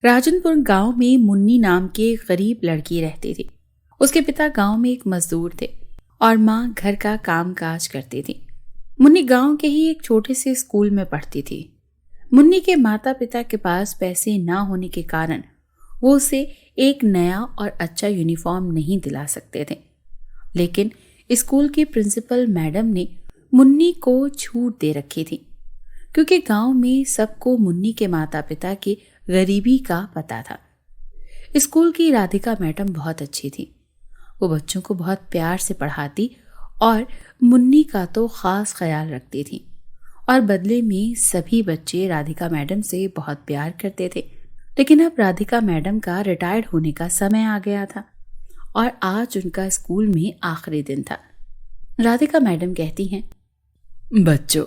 राजनपुर गांव में मुन्नी नाम की एक गरीब लड़की रहती थी। उसके पिता गांव में एक मजदूर थे और माँ घर का काम काज करती थी। मुन्नी गांव के ही एक छोटे से स्कूल में पढ़ती थी। मुन्नी के माता पिता के पास पैसे ना होने के कारण वो उसे एक नया और अच्छा यूनिफॉर्म नहीं दिला सकते थे, लेकिन स्कूल की प्रिंसिपल मैडम ने मुन्नी को छूट दे रखी थी, क्योंकि गांव में सबको मुन्नी के माता पिता की गरीबी का पता था। स्कूल की राधिका मैडम बहुत अच्छी थी। वो बच्चों को बहुत प्यार से पढ़ाती और मुन्नी का तो खास ख्याल रखती थी, और बदले में सभी बच्चे राधिका मैडम से बहुत प्यार करते थे। लेकिन अब राधिका मैडम का रिटायर्ड होने का समय आ गया था और आज उनका स्कूल में आखिरी दिन था। राधिका मैडम कहती हैं, बच्चों,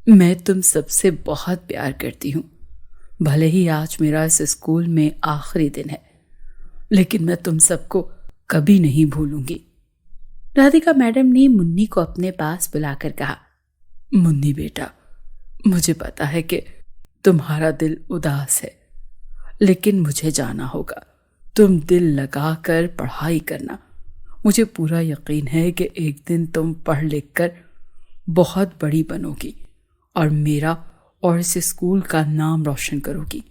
मैं तुम सबसे बहुत प्यार करती हूँ। भले ही आज मेरा इस स्कूल में आखिरी दिन है, लेकिन मैं तुम सबको कभी नहीं भूलूंगी। राधिका मैडम ने मुन्नी को अपने पास बुलाकर कहा, मुन्नी बेटा, मुझे पता है कि तुम्हारा दिल उदास है, लेकिन मुझे जाना होगा। तुम दिल लगाकर पढ़ाई करना। मुझे पूरा यकीन है कि एक दिन तुम पढ़ लिख कर बहुत बड़ी बनोगी और मेरा और इस स्कूल का नाम रोशन करोगी।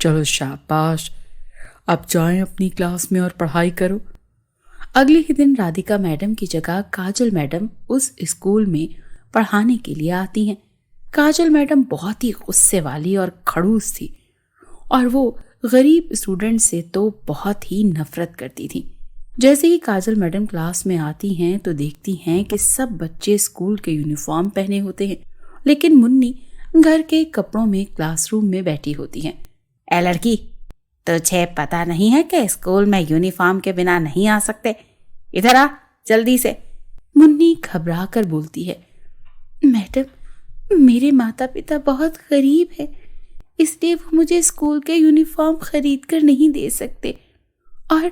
चलो शाबाश, अब जाएं अपनी क्लास में और पढ़ाई करो। अगले ही दिन राधिका मैडम की जगह काजल मैडम उस स्कूल में पढ़ाने के लिए आती हैं। काजल मैडम बहुत ही गुस्से वाली और खड़ूस थी और वो गरीब स्टूडेंट से तो बहुत ही नफरत करती थी। जैसे ही काजल मैडम क्लास में आती हैं तो देखती हैं कि सब बच्चे स्कूल के यूनिफॉर्म पहने होते हैं, लेकिन मुन्नी घर के कपड़ों में क्लासरूम में बैठी होती हैं। ए लड़की, तुझे पता नहीं है कि स्कूल में यूनिफॉर्म के बिना नहीं आ सकते? इधर आ जल्दी से। मुन्नी घबरा कर बोलती है, मैडम, मेरे माता पिता बहुत गरीब हैं, इसलिए वो मुझे स्कूल के यूनिफॉर्म खरीद कर नहीं दे सकते, और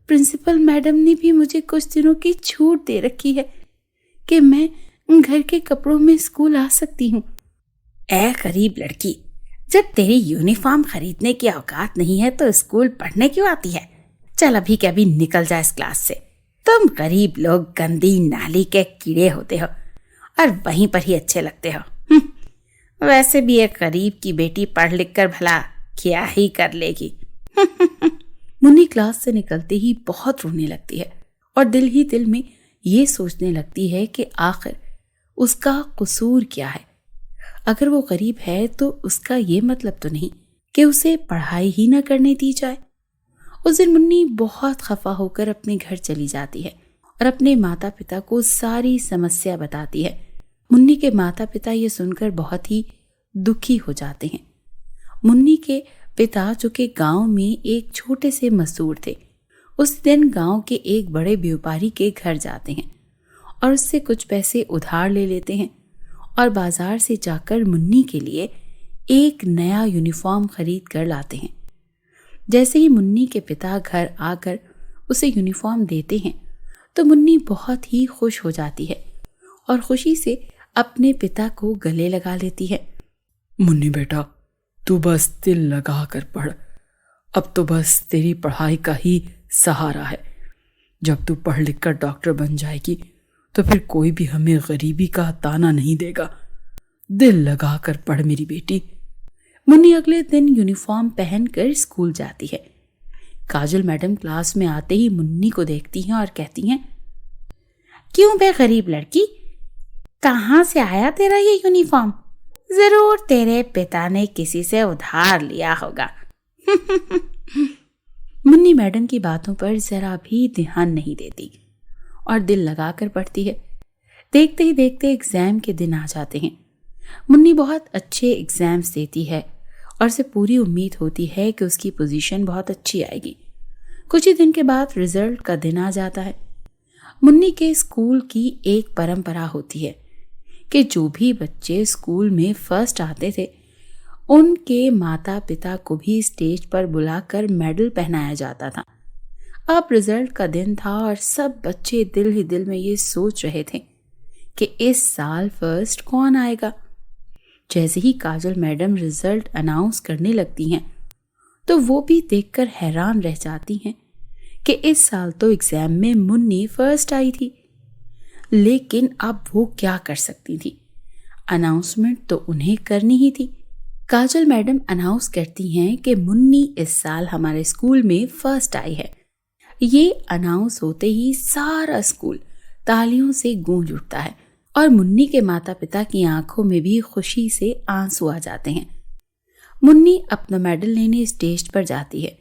प्रिंसिपल मैडम ने भी मुझे कुछ दिनों की छूट दे रखी है कि मैं घर के कपड़ों में स्कूल आ सकती हूँ। ए गरीब लड़की, जब तेरी यूनिफॉर्म खरीदने की औकात नहीं है तो स्कूल पढ़ने क्यों आती है? चल अभी के अभी निकल जा इस क्लास से। तुम गरीब लोग गंदी नाली के कीड़े होते हो और वहीं पर ही अच्छे लगते हो। वैसे भी एक गरीब की बेटी पढ़ लिख कर भला क्या ही कर लेगी। मुन्नी क्लास से निकलते ही बहुत रोने लगती है और दिल ही दिल में ये सोचने लगती है कि आखिर उसका कसूर क्या है। अगर वो गरीब है तो उसका ये मतलब तो नहीं कि उसे पढ़ाई ही ना करने दी जाए। उस दिन मुन्नी बहुत खफा होकर अपने घर चली जाती है और अपने माता पिता को सारी समस्या बताती है। मुन्नी के माता पिता ये सुनकर बहुत ही दुखी हो जाते हैं। मुन्नी के पिता, जो कि गांव में एक छोटे से मजदूर थे, उस दिन गांव के एक बड़े व्यापारी के घर जाते हैं और उससे कुछ पैसे उधार ले लेते हैं और बाजार से जाकर मुन्नी के लिए एक नया यूनिफॉर्म खरीद कर लाते हैं। जैसे ही मुन्नी के पिता घर आकर उसे यूनिफॉर्म देते हैं तो मुन्नी बहुत ही खुश हो जाती है और खुशी से अपने पिता को गले लगा लेती है। मुन्नी बेटा, तू बस दिल लगा कर पढ़। अब तो बस तेरी पढ़ाई का ही सहारा है। जब तू पढ़ लिख कर डॉक्टर बन जाएगी तो फिर कोई भी हमें गरीबी का ताना नहीं देगा। दिल लगा कर पढ़ मेरी बेटी। मुन्नी अगले दिन यूनिफॉर्म पहनकर स्कूल जाती है। काजल मैडम क्लास में आते ही मुन्नी को देखती हैं और कहती हैं, क्यों बे गरीब लड़की, कहाँ से आया तेरा ये यूनिफॉर्म? जरूर तेरे पिता ने किसी से उधार लिया होगा। मुन्नी मैडम की बातों पर जरा भी ध्यान नहीं देती और दिल लगाकर पढ़ती है। देखते ही देखते एग्जाम के दिन आ जाते हैं। मुन्नी बहुत अच्छे एग्जाम्स देती है और उसे पूरी उम्मीद होती है कि उसकी पोजीशन बहुत अच्छी आएगी। कुछ ही दिन के बाद रिजल्ट का दिन आ जाता है। मुन्नी के स्कूल की एक परंपरा होती है कि जो भी बच्चे स्कूल में फर्स्ट आते थे उनके माता पिता को भी स्टेज पर बुलाकर मेडल पहनाया जाता था। अब रिजल्ट का दिन था और सब बच्चे दिल ही दिल में ये सोच रहे थे कि इस साल फर्स्ट कौन आएगा। जैसे ही काजल मैडम रिजल्ट अनाउंस करने लगती हैं तो वो भी देखकर हैरान रह जाती हैं कि इस साल तो एग्जाम में मुन्नी फर्स्ट आई थी। लेकिन अब वो क्या कर सकती थी, अनाउंसमेंट तो उन्हें करनी ही थी। काजल मैडम अनाउंस करती हैं कि मुन्नी इस साल हमारे स्कूल में फर्स्ट आई है। ये अनाउंस होते ही सारा स्कूल तालियों से गूंज उठता है और मुन्नी के माता पिता की आंखों में भी खुशी से आंसू आ जाते हैं। मुन्नी अपना मेडल लेने स्टेज पर जाती है।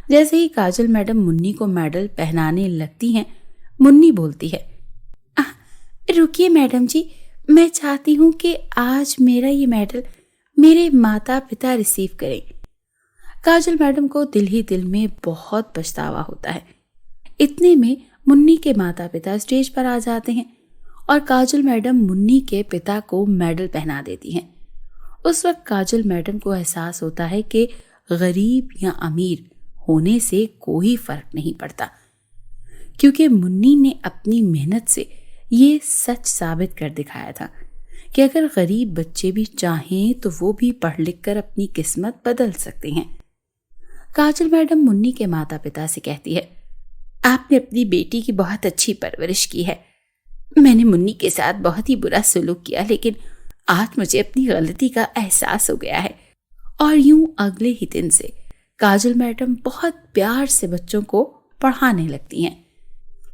जैसे ही काजल मैडम मुन्नी को मेडल पहनाने लगती हैं, मुन्नी बोलती है, रुकिए मैडम जी, मैं चाहती हूँ कि आज मेरा ये मेडल मेरे माता पिता रिसीव करें। काजल मैडम को दिल ही दिल में बहुत पछतावा होता है। इतने में मुन्नी के माता पिता स्टेज पर आ जाते हैं और काजल मैडम मुन्नी के पिता को मेडल पहना देती हैं। उस वक्त काजल मैडम को एहसास होता है कि गरीब या अमीर होने से कोई फर्क नहीं पड़ता, क्योंकि मुन्नी ने अपनी मेहनत से ये सच साबित कर दिखाया था कि अगर गरीब बच्चे भी चाहें तो वो भी पढ़ लिख कर अपनी किस्मत बदल सकते हैं। काजल मैडम मुन्नी के माता पिता से कहती है, आपने अपनी बेटी की बहुत अच्छी परवरिश की है। मैंने मुन्नी के साथ बहुत ही बुरा सलूक किया, लेकिन आज मुझे अपनी गलती का एहसास हो गया है। और यूं अगले ही दिन से काजल मैडम बहुत प्यार से बच्चों को पढ़ाने लगती हैं।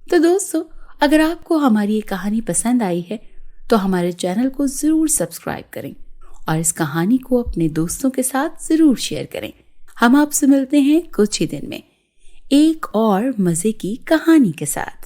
तो दोस्तों, अगर आपको हमारी ये कहानी पसंद आई है तो हमारे चैनल को जरूर सब्सक्राइब करें और इस कहानी को अपने दोस्तों के साथ जरूर शेयर करें। हम आपसे मिलते हैं कुछ ही दिन में एक और मजे की कहानी के साथ।